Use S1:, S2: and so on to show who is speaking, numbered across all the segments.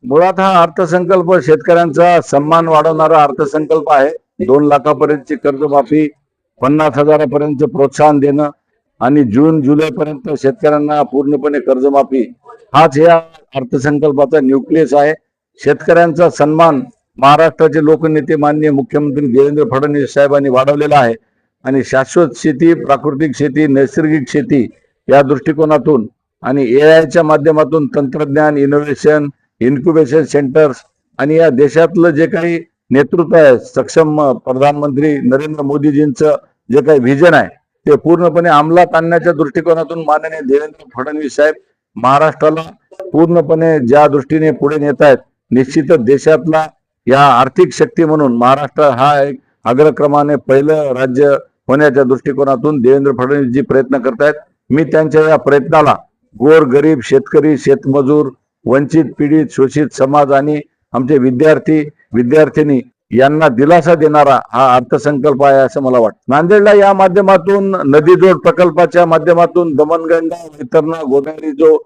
S1: मुळात हा अर्थसंकल्प शेतकऱ्यांचा सन्मान वाढवणारा अर्थसंकल्प आहे. 2 लाखापर्यंतची कर्जमाफी, 50,000पर्यंत प्रोत्साहन देणं आणि जून जुलै पर्यंत शेतकऱ्यांना पूर्णपणे कर्जमाफी हाच या अर्थसंकल्पाचा न्यूक्लियस आहे. शेतकऱ्यांचा सन्मान महाराष्ट्राचे लोकनेते माननीय मुख्यमंत्री देवेंद्र फडणवीस साहेबांनी वाढवलेला आहे आणि शाश्वत शेती, प्राकृतिक शेती, नैसर्गिक शेती या दृष्टिकोनातून आणि एआयच्या माध्यमातून तंत्रज्ञान, इनोव्हेशन, इन्क्युबेशन सेंटर्स आणि या देशातलं जे काही नेतृत्व आहे, सक्षम प्रधानमंत्री नरेंद्र मोदीजींचं जे काही व्हिजन आहे ते पूर्णपणे अंमलात आणण्याच्या दृष्टिकोनातून माननीय देवेंद्र फडणवीस साहेब महाराष्ट्राला पूर्णपणे ज्या दृष्टीने पुढे नेत आहेत, निश्चितच देशातला या आर्थिक शक्ती म्हणून महाराष्ट्र हा एक अग्रक्रमाने पहिलं राज्य होण्याच्या दृष्टिकोनातून देवेंद्र फडणवीस जी प्रयत्न करतायत, मी त्यांच्या या प्रयत्नाला गोर गरीब शेतकरी, शेतमजूर, वंचित, पीडित, शोषित समाज आणि आमचे विद्यार्थी विद्यार्थिनी यांना दिलासा देणारा हा अर्थसंकल्प आहे असं मला वाटतं. नांदेडला या माध्यमातून नदी जोड प्रकल्पाच्या माध्यमातून दमणगंगा वितरणा गोदावरी जो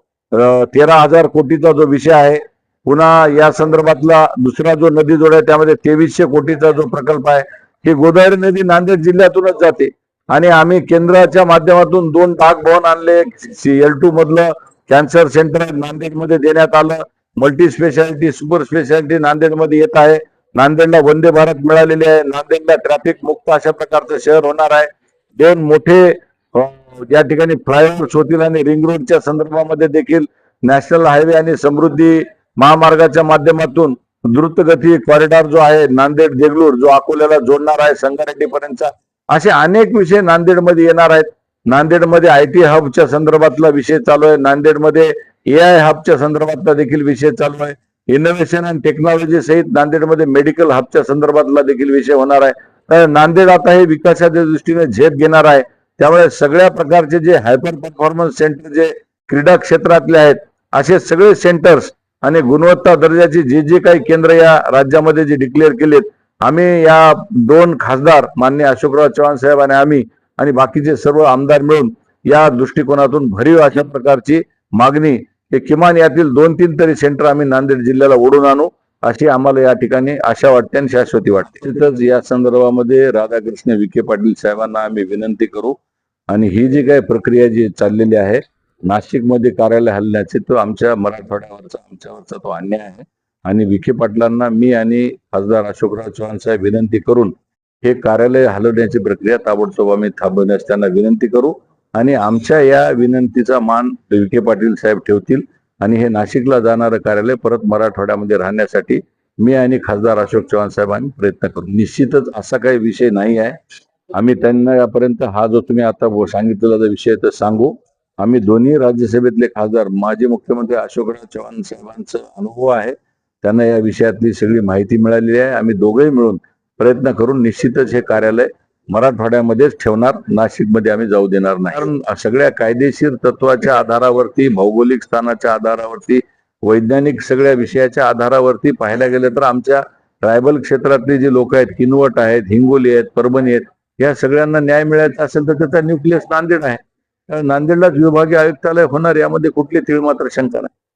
S1: 13,000 कोटीचा जो विषय आहे, पुन्हा या संदर्भातला दुसरा जो नदी जोड आहे त्यामध्ये 2300 कोटीचा जो प्रकल्प आहे, ही गोदावरी नदी नांदेड जिल्ह्यातूनच जाते आणि आम्ही केंद्राच्या माध्यमातून 2 डाक भवन आणले. L2 मधलं कॅन्सर सेंटर नांदेडमध्ये देण्यात आलं. मल्टी स्पेशालिटी, सुपर स्पेशालिटी नांदेडमध्ये येत आहे. नांदेडला वंदे भारत मिळालेले आहे. नांदेडला ट्रॅफिक मुक्त अशा प्रकारचं शहर होणार आहे. 2 मोठे या ठिकाणी फ्लायओव्हर्स होतील आणि रिंग रोडच्या संदर्भामध्ये देखील नॅशनल हायवे आणि समृद्धी महामार्गाच्या माध्यमातून द्रुतगती कॉरिडॉर जो आहे नांदेड देगलूर जो अकोल्याला जोडणार आहे संगारेड्डीपर्यंतचा, असे अनेक विषय नांदेडमध्ये येणार आहेत. नांदेडमध्ये IT हबच्या संदर्भातला विषय चालू आहे. नांदेडमध्ये AI हबच्या संदर्भातला देखील विषय चालू आहे. इनोव्हेशन अँड टेक्नॉलॉजी सहित नांदेडमध्ये मेडिकल हबच्या संदर्भातला देखील विषय होणार आहे. तर नांदेड आता हे विकासाच्या दृष्टीने झेप घेणार आहे. त्यामुळे सगळ्या प्रकारचे जे हायपर परफॉर्मन्स सेंटर जे क्रीडा क्षेत्रातले आहेत, असे सगळे सेंटर्स आणि गुणवत्ता दर्जाची जे काही केंद्र या राज्यामध्ये जे डिक्लेअर केलेत, आम्ही या 2 खासदार माननीय अशोकराव चव्हाण साहेब आणि आम्ही आणि बाकीचे सर्व आमदार मिळून या दृष्टिकोनातून भरीव अशा प्रकारची मागणी हे किमान यातील 2-3 तरी सेंटर आम्ही नांदेड जिल्ह्याला ओढून आणू अशी आम्हाला या ठिकाणी आशा वाटते आणि शाश्वती वाटते. तिथंच या संदर्भामध्ये राधाकृष्ण विखे पाटील साहेबांना आम्ही विनंती करू आणि ही जी काही प्रक्रिया जी चाललेली आहे नाशिकमध्ये कार्यालय हलण्याचे, तो आमच्या आमच्यावरचा तो अन्याय आहे आणि विखे पाटलांना मी आणि खासदार अशोकराव चव्हाण साहेब विनंती करून हे कार्यालय हलवण्याची प्रक्रिया ताबडतोब आम्ही थांबवण्यास त्यांना विनंती करू आणि आमच्या या विनंतीचा मान विखे पाटील साहेब ठेवतील आणि हे नाशिकला जाणारं कार्यालय परत मराठवाड्यामध्ये राहण्यासाठी मी आणि खासदार अशोक चव्हाण साहेबांनी प्रयत्न करू. निश्चितच असा काही विषय नाही आहे. आम्ही त्यांना यापर्यंत हा जो तुम्ही आता सांगितलेला विषय तर सांगू. आम्ही दोन्ही राज्यसभेतले खासदार माजी मुख्यमंत्री अशोकराव चव्हाण साहेबांचा अनुभव आहे, त्यांना या विषयातली सगळी माहिती मिळालेली आहे. आम्ही दोघेही मिळून प्रयत्न करून निश्चितच हे कार्यालय मराठवाड्यामध्येच ठेवणार, नाशिकमध्ये आम्ही जाऊ देणार नाही. कारण सगळ्या कायदेशीर तत्वाच्या आधारावरती, भौगोलिक स्थानाच्या आधारावरती, वैज्ञानिक सगळ्या विषयाच्या आधारावरती पाहायला गेलं तर आमच्या ट्रायबल क्षेत्रातले जे लोक आहेत, किनवट आहेत, हिंगोली आहेत, परभणी आहेत, या सगळ्यांना न्याय मिळायचा असेल तर त्याचा न्यूक्लियस नांदेड आहे. नांदेडलाच विभागीय आयुक्तालय होणार, यामध्ये कुठली तीळ मात्र शंका नाही.